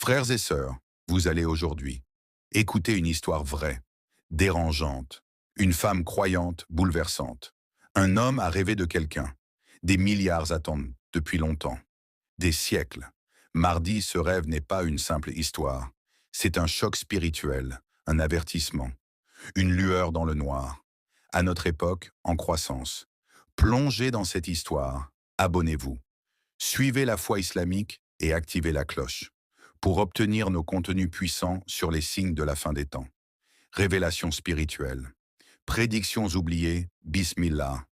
Frères et sœurs, vous allez aujourd'hui écouter une histoire vraie, dérangeante, une femme croyante, bouleversante. Un homme a rêvé de quelqu'un. Des milliards attendent depuis longtemps, des siècles. Mardi, ce rêve n'est pas une simple histoire. C'est un choc spirituel, un avertissement, une lueur dans le noir. À notre époque, en croissance. Plongez dans cette histoire, abonnez-vous. Suivez la foi islamique et activez la cloche pour obtenir nos contenus puissants sur les signes de la fin des temps. Révélations spirituelles, prédictions oubliées, bismillah.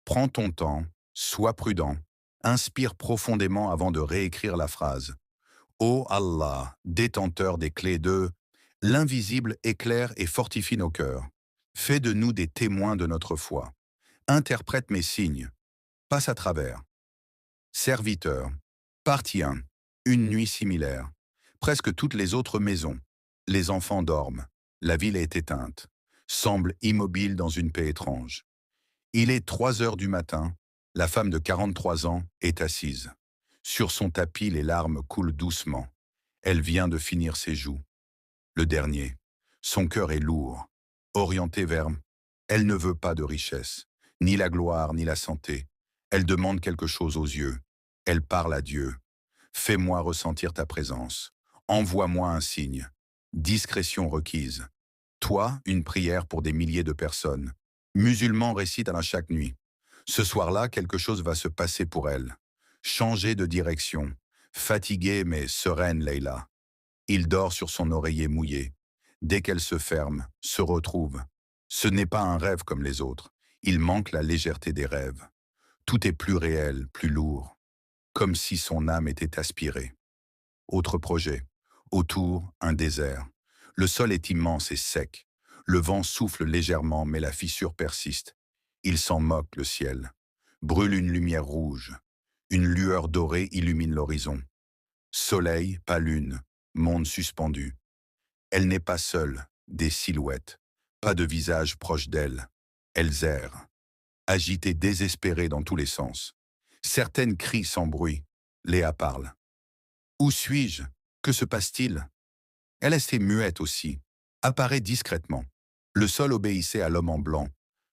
Prends ton temps, sois prudent, inspire profondément avant de réécrire la phrase. Ô Allah, détenteur des clés de l'invisible éclaire et fortifie nos cœurs. Fais de nous des témoins de notre foi. Interprète mes signes, passe à travers. Serviteur. Partie 1. Une nuit similaire. Presque toutes les autres maisons. Les enfants dorment. La ville est éteinte. Semble immobile dans une paix étrange. Il est 3 heures du matin. La femme de 43 ans est assise. Sur son tapis, les larmes coulent doucement. Elle vient de finir ses joues. Le dernier. Son cœur est lourd. Orienté vers... Elle ne veut pas de richesse, ni la gloire, ni la santé. Elle demande quelque chose aux yeux. Elle parle à Dieu. Fais-moi ressentir ta présence. Envoie-moi un signe. Discrétion requise. Toi, une prière pour des milliers de personnes. Musulmans récitent à chaque nuit. Ce soir-là, quelque chose va se passer pour elle. Changer de direction. Fatiguée mais sereine, Leïla. Il dort sur son oreiller mouillé. Dès qu'elle se ferme, se retrouve. Ce n'est pas un rêve comme les autres. Il manque la légèreté des rêves. Tout est plus réel, plus lourd. Comme si son âme était aspirée. Autre projet. Autour, un désert. Le sol est immense et sec. Le vent souffle légèrement, mais la fissure persiste. Il s'en moque, le ciel. Brûle une lumière rouge. Une lueur dorée illumine l'horizon. Soleil, pas lune. Monde suspendu. Elle n'est pas seule. Des silhouettes. Pas de visage proche d'elle. Elles errent. Agitées, désespérées dans tous les sens. Certaines crient sans bruit. Léa parle. Où suis-je? Que se passe-t-il? Elle est muette aussi. Apparaît discrètement. Le sol obéissait à l'homme en blanc.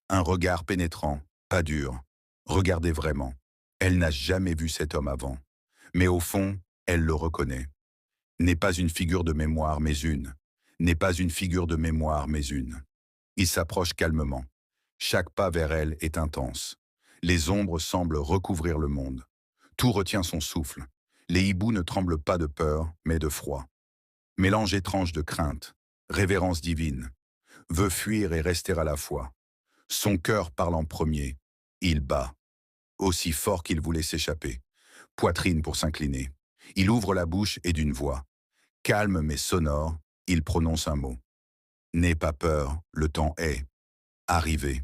Un regard pénétrant, pas dur. Regardez vraiment. Elle n'a jamais vu cet homme avant. Mais au fond, elle le reconnaît. N'est pas une figure de mémoire, mais une. N'est pas une figure de mémoire, mais une. Il s'approche calmement. Chaque pas vers elle est intense. Les ombres semblent recouvrir le monde. Tout retient son souffle. Les hiboux ne tremblent pas de peur, mais de froid. Mélange étrange de crainte, révérence divine. Veut fuir et rester à la fois. Son cœur parle en premier. Il bat. Aussi fort qu'il voulait s'échapper. Poitrine pour s'incliner. Il ouvre la bouche et d'une voix. Calme mais sonore, il prononce un mot. N'aie pas peur, le temps est. Arrivé.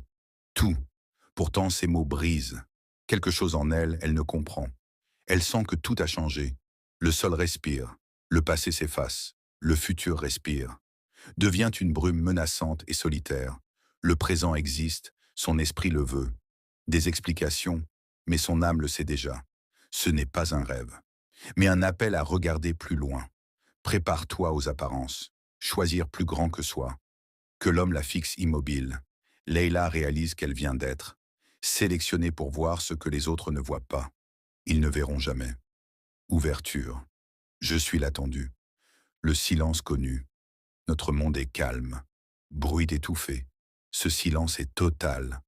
Tout. Pourtant ces mots brisent. Quelque chose en elle, elle ne comprend. Elle sent que tout a changé. Le sol respire. Le passé s'efface. Le futur respire. Devient une brume menaçante et solitaire. Le présent existe, son esprit le veut. Des explications, mais son âme le sait déjà. Ce n'est pas un rêve, mais un appel à regarder plus loin. Prépare-toi aux apparences. Choisir plus grand que soi. Que l'homme la fixe immobile. Leïla réalise qu'elle vient d'être. Sélectionnée pour voir ce que les autres ne voient pas. Ils ne verront jamais. Ouverture. Je suis l'attendu. Le silence connu. Notre monde est calme. Bruit étouffé. Ce silence est total.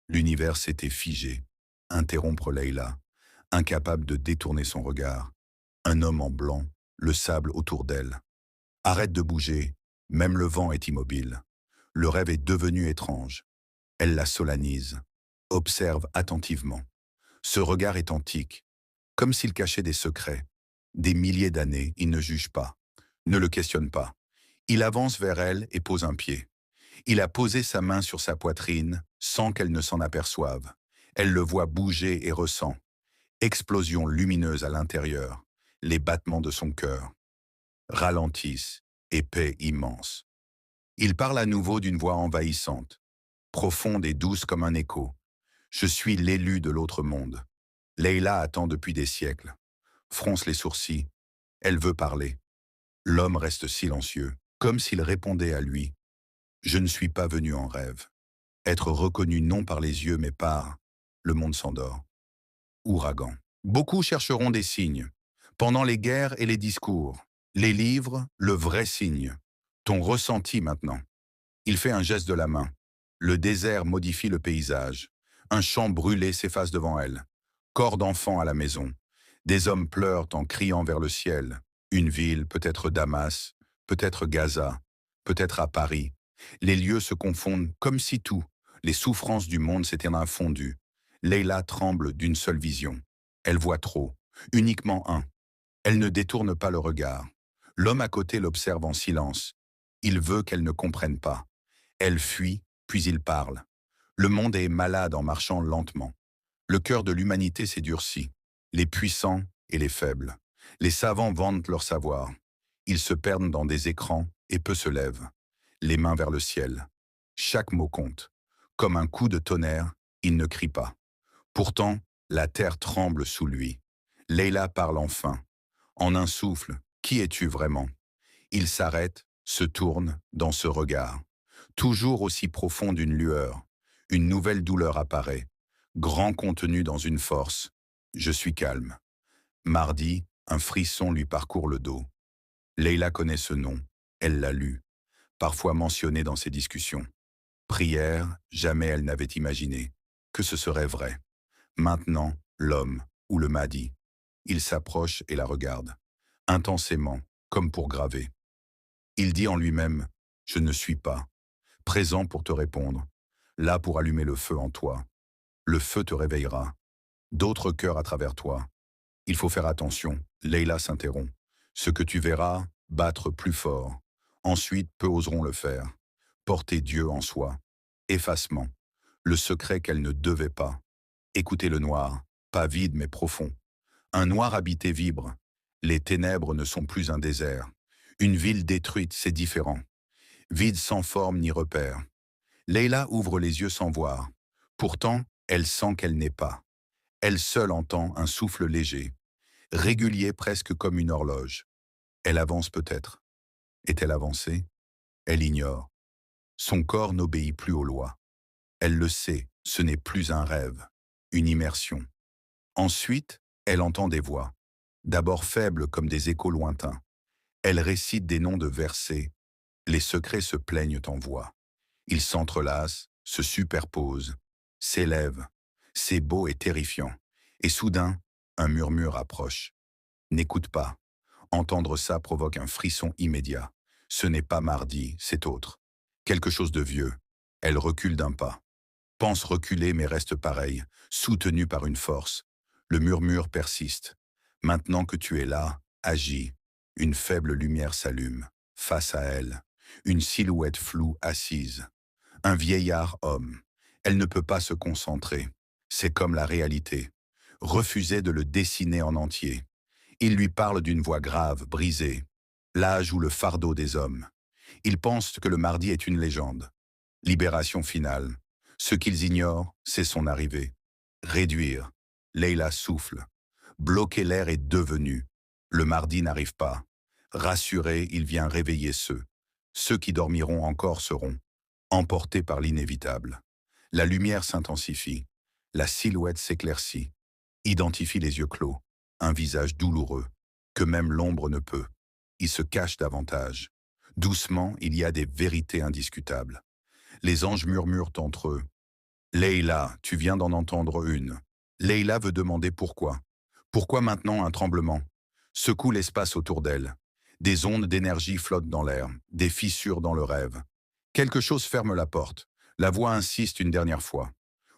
L'univers s'était figé. Interrompre Leïla. Incapable de détourner son regard. Un homme en blanc, le sable autour d'elle. Arrête de bouger. Même le vent est immobile. Le rêve est devenu étrange. Elle la solennise. Observe attentivement. Ce regard est antique. Comme s'il cachait des secrets. Des milliers d'années, il ne juge pas. Ne le questionne pas. Il avance vers elle et pose un pied. Il a posé sa main sur sa poitrine sans qu'elle ne s'en aperçoive. Elle le voit bouger et ressent. Explosion lumineuse à l'intérieur. Les battements de son cœur ralentissent et paix immense. Il parle à nouveau d'une voix envahissante, profonde et douce comme un écho. Je suis l'élu de l'autre monde. Leïla attend depuis des siècles. Fronce les sourcils. Elle veut parler. L'homme reste silencieux, comme s'il répondait à lui. Je ne suis pas venu en rêve. Être reconnu non par les yeux mais par... Le monde s'endort. Ouragan. Beaucoup chercheront des signes. Pendant les guerres et les discours. Les livres, le vrai signe. Ton ressenti maintenant. Il fait un geste de la main. Le désert modifie le paysage. Un champ brûlé s'efface devant elle. Corps d'enfant à la maison. Des hommes pleurent en criant vers le ciel. Une ville, peut-être Damas, peut-être Gaza, peut-être à Paris. Les lieux se confondent comme si tout, les souffrances du monde s'étaient infondues. Leila tremble d'une seule vision. Elle voit trop, uniquement un. Elle ne détourne pas le regard. L'homme à côté l'observe en silence. Il veut qu'elle ne comprenne pas. Elle fuit, puis il parle. Le monde est malade en marchant lentement. Le cœur de l'humanité s'est durci. Les puissants et les faibles. Les savants vantent leur savoir. Ils se perdent dans des écrans et peu se lèvent. Les mains vers le ciel. Chaque mot compte. Comme un coup de tonnerre, il ne crie pas. Pourtant, la terre tremble sous lui. Leila parle enfin. En un souffle, qui es-tu vraiment? Il s'arrête, se tourne dans ce regard. Toujours aussi profond d'une lueur. Une nouvelle douleur apparaît. Grand contenu dans une force. Je suis calme. Mardi, un frisson lui parcourt le dos. Leila connaît ce nom. Elle l'a lu. Parfois mentionné dans ses discussions. Prière, jamais elle n'avait imaginé que ce serait vrai. Maintenant, l'homme, ou le Mahdi. Il s'approche et la regarde. Intensément, comme pour graver. Il dit en lui-même, je ne suis pas. Présent pour te répondre. Là pour allumer le feu en toi. Le feu te réveillera. D'autres cœurs à travers toi. Il faut faire attention. Leila s'interrompt. Ce que tu verras, battre plus fort. Ensuite, peu oseront le faire. Porter Dieu en soi. Effacement. Le secret qu'elle ne devait pas. Écouter le noir, pas vide mais profond. Un noir habité vibre. Les ténèbres ne sont plus un désert. Une ville détruite, c'est différent. Vide sans forme ni repère. Leila ouvre les yeux sans voir. Pourtant, elle sent qu'elle n'est pas. Elle seule entend un souffle léger, régulier presque comme une horloge. Elle avance peut-être. Est-elle avancée? Elle ignore. Son corps n'obéit plus aux lois. Elle le sait, ce n'est plus un rêve, une immersion. Ensuite, elle entend des voix, d'abord faibles comme des échos lointains. Elle récite des noms de versets. Les secrets se plaignent en voix. Ils s'entrelacent, se superposent, s'élèvent. C'est beau et terrifiant. Et soudain, un murmure approche. N'écoute pas. Entendre ça provoque un frisson immédiat. Ce n'est pas mardi, c'est autre. Quelque chose de vieux. Elle recule d'un pas. Pense reculer mais reste pareil, soutenue par une force. Le murmure persiste. Maintenant que tu es là, agis. Une faible lumière s'allume. Face à elle, une silhouette floue assise. Un vieillard homme. Elle ne peut pas se concentrer. C'est comme la réalité. Refuser de le dessiner en entier. Il lui parle d'une voix grave, brisée. L'âge ou le fardeau des hommes. Il pense que le mardi est une légende. Libération finale. Ce qu'ils ignorent, c'est son arrivée. Réduire. Leila souffle. Bloquer l'air est devenu. Le mardi n'arrive pas. Rassuré, il vient réveiller ceux. Ceux qui dormiront encore seront emportés par l'inévitable. La lumière s'intensifie. La silhouette s'éclaircit. Identifie les yeux clos. Un visage douloureux, que même l'ombre ne peut. Il se cache davantage. Doucement, il y a des vérités indiscutables. Les anges murmurent entre eux. Leila, tu viens d'en entendre une. Leila veut demander pourquoi. Pourquoi maintenant un tremblement? Secoue l'espace autour d'elle. Des ondes d'énergie flottent dans l'air, des fissures dans le rêve. Quelque chose ferme la porte. La voix insiste une dernière fois.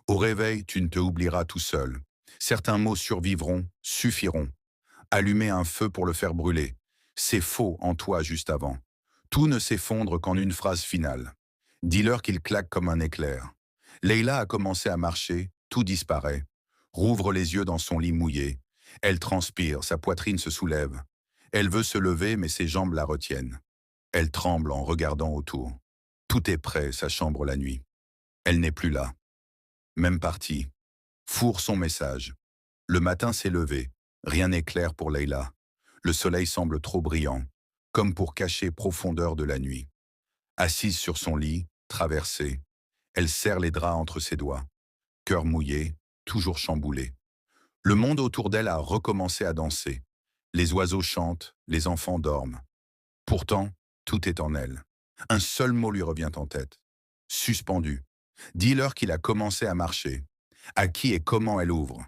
Au réveil, tu ne te oublieras tout seul. Certains mots survivront, suffiront. Allumer un feu pour le faire brûler. C'est faux en toi juste avant. Tout ne s'effondre qu'en une phrase finale. Dis-leur qu'il claque comme un éclair. Leila a commencé à marcher, tout disparaît. Rouvre les yeux dans son lit mouillé. Elle transpire, sa poitrine se soulève. Elle veut se lever, mais ses jambes la retiennent. Elle tremble en regardant autour. Tout est prêt, sa chambre la nuit. Elle n'est plus là. Même partie. Fourre son message. Le matin s'est levé. Rien n'est clair pour Leila. Le soleil semble trop brillant. comme pour cacher profondeur de la nuit. Assise sur son lit, traversée, elle serre les draps entre ses doigts, cœur mouillé, toujours chamboulé. Le monde autour d'elle a recommencé à danser. Les oiseaux chantent, les enfants dorment. Pourtant, tout est en elle. Un seul mot lui revient en tête. Suspendu. Dis-leur qu'il a commencé à marcher. À qui et comment elle ouvre.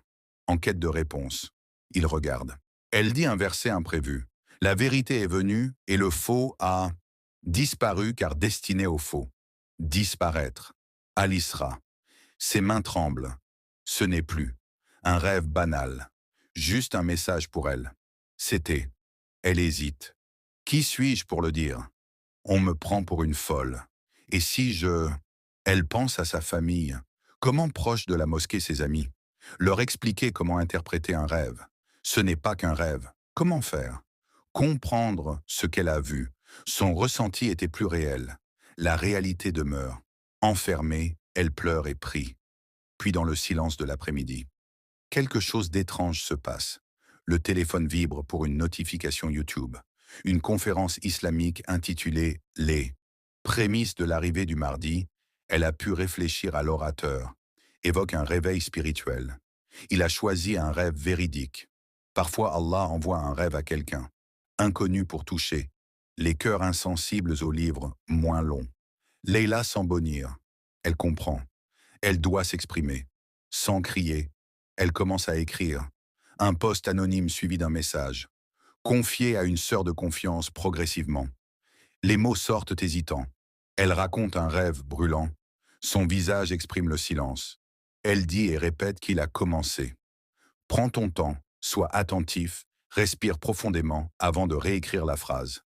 En quête de réponse. Il regarde. Elle dit un verset imprévu. La vérité est venue et le faux a disparu car destiné au faux. Disparaître. Alisra. Ses mains tremblent. Ce n'est plus un rêve banal. Juste un message pour elle. C'était. Elle hésite. Qui suis-je pour le dire? On me prend pour une folle. Et si je... Elle pense à sa famille. Comment proche de la mosquée ses amis? Leur expliquer comment interpréter un rêve. Ce n'est pas qu'un rêve. Comment faire? Comprendre ce qu'elle a vu. Son ressenti était plus réel. La réalité demeure. Enfermée, elle pleure et prie. Puis dans le silence de l'après-midi, quelque chose d'étrange se passe. Le téléphone vibre pour une notification YouTube. Une conférence islamique intitulée Les prémices de l'arrivée du Mahdi. Elle a pu réfléchir à l'orateur. Évoque un réveil spirituel. Il a choisi un rêve véridique. Parfois Allah envoie un rêve à quelqu'un. Inconnu pour toucher. Les cœurs insensibles aux livres moins longs. Leila sans bonir. Elle comprend. Elle doit s'exprimer. Sans crier, elle commence à écrire. Un post anonyme suivi d'un message. Confié à une sœur de confiance progressivement. Les mots sortent hésitants. Elle raconte un rêve brûlant. Son visage exprime le silence. Elle dit et répète qu'il a commencé. Prends ton temps, sois attentif, respire profondément avant de réécrire la phrase.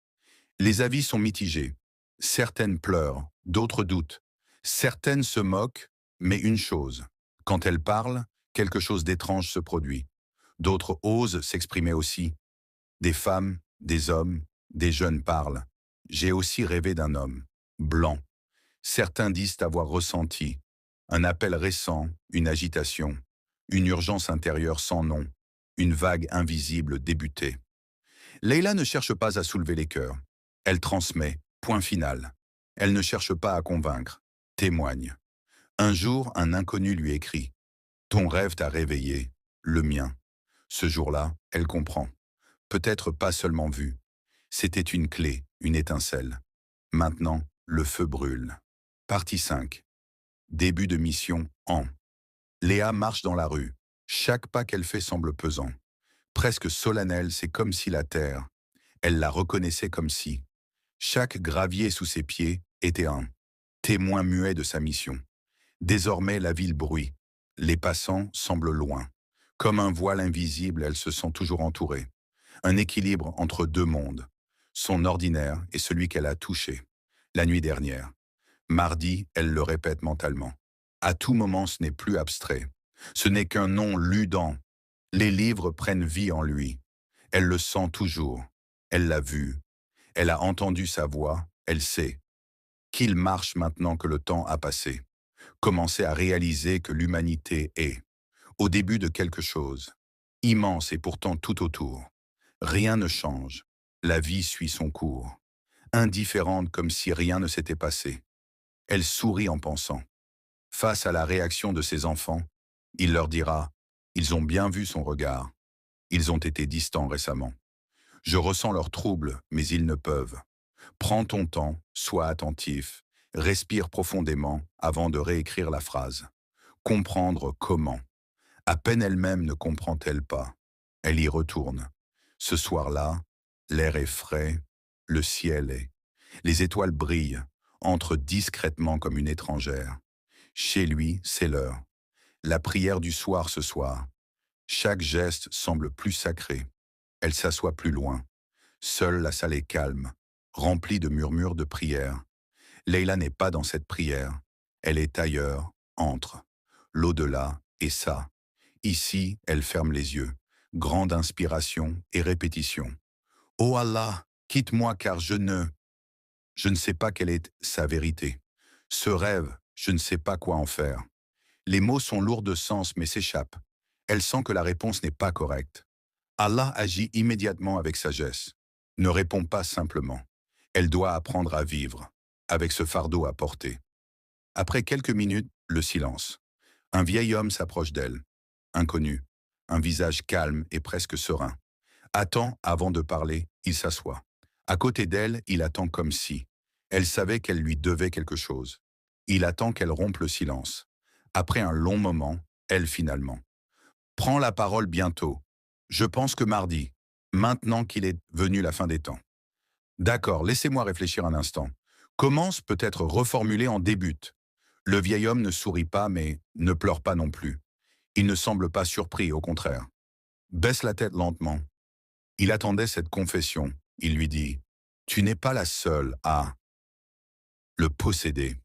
Les avis sont mitigés. Certaines pleurent, d'autres doutent. Certaines se moquent, mais une chose, quand elles parlent, quelque chose d'étrange se produit. D'autres osent s'exprimer aussi. Des femmes, des hommes, des jeunes parlent. J'ai aussi rêvé d'un homme, blanc. Certains disent avoir ressenti un appel récent, une agitation, une urgence intérieure sans nom, une vague invisible débutée. Leila ne cherche pas à soulever les cœurs. Elle transmet, point final. Elle ne cherche pas à convaincre, témoigne. Un jour, un inconnu lui écrit « Ton rêve t'a réveillé, le mien ». Ce jour-là, elle comprend. Peut-être pas seulement vu. C'était une clé, une étincelle. Maintenant, le feu brûle. Partie 5. Début de mission en. Léa marche dans la rue. Chaque pas qu'elle fait semble pesant. Presque solennel, c'est comme si la terre. Elle la reconnaissait comme si. Chaque gravier sous ses pieds était un témoin muet de sa mission. Désormais, la ville bruit. Les passants semblent loin. Comme un voile invisible, elle se sent toujours entourée. Un équilibre entre deux mondes. Son ordinaire et celui qu'elle a touché. La nuit dernière. Mardi, elle le répète mentalement. À tout moment, ce n'est plus abstrait. Ce n'est qu'un nom lu dans. Les livres prennent vie en lui. Elle le sent toujours. Elle l'a vu. Elle a entendu sa voix. Elle sait qu'il marche maintenant que le temps a passé. Commencer à réaliser que l'humanité est au début de quelque chose, immense et pourtant tout autour. Rien ne change, la vie suit son cours, indifférente comme si rien ne s'était passé. Elle sourit en pensant. Face à la réaction de ses enfants, il leur dira « Ils ont bien vu son regard. Ils ont été distants récemment. Je ressens leur trouble, mais ils ne peuvent. Prends ton temps, sois attentif, respire profondément avant de réécrire la phrase. Comprendre comment. À peine elle-même ne comprend-elle pas. Elle y retourne. Ce soir-là, l'air est frais, le ciel est. Les étoiles brillent, entrent discrètement comme une étrangère. Chez lui, c'est l'heure. La prière du soir ce soir. Chaque geste semble plus sacré. Elle s'assoit plus loin. Seule la salle est calme, remplie de murmures de prière. Leila n'est pas dans cette prière. Elle est ailleurs, entre. L'au-delà et ça. Ici, elle ferme les yeux. Grande inspiration et répétition. « Oh Allah, quitte-moi car je ne sais pas quelle est sa vérité. Ce rêve, je ne sais pas quoi en faire. » Les mots sont lourds de sens mais s'échappent. Elle sent que la réponse n'est pas correcte. Allah agit immédiatement avec sagesse. ne répond pas simplement. Elle doit apprendre à vivre, avec ce fardeau à porter. Après quelques minutes, le silence. Un vieil homme s'approche d'elle. Inconnu. Un visage calme et presque serein. Attend avant de parler, il s'assoit. À côté d'elle, il attend comme si. Elle savait qu'elle lui devait quelque chose. Il attend qu'elle rompe le silence. Après un long moment, elle finalement prend la parole bientôt. Je pense que mardi, maintenant qu'il est venu la fin des temps. D'accord, laissez-moi réfléchir un instant. Commence peut être reformulé en débute. Le vieil homme ne sourit pas, mais ne pleure pas non plus. Il ne semble pas surpris, au contraire. Baisse la tête lentement. Il attendait cette confession. Il lui dit « Tu n'es pas la seule à le posséder.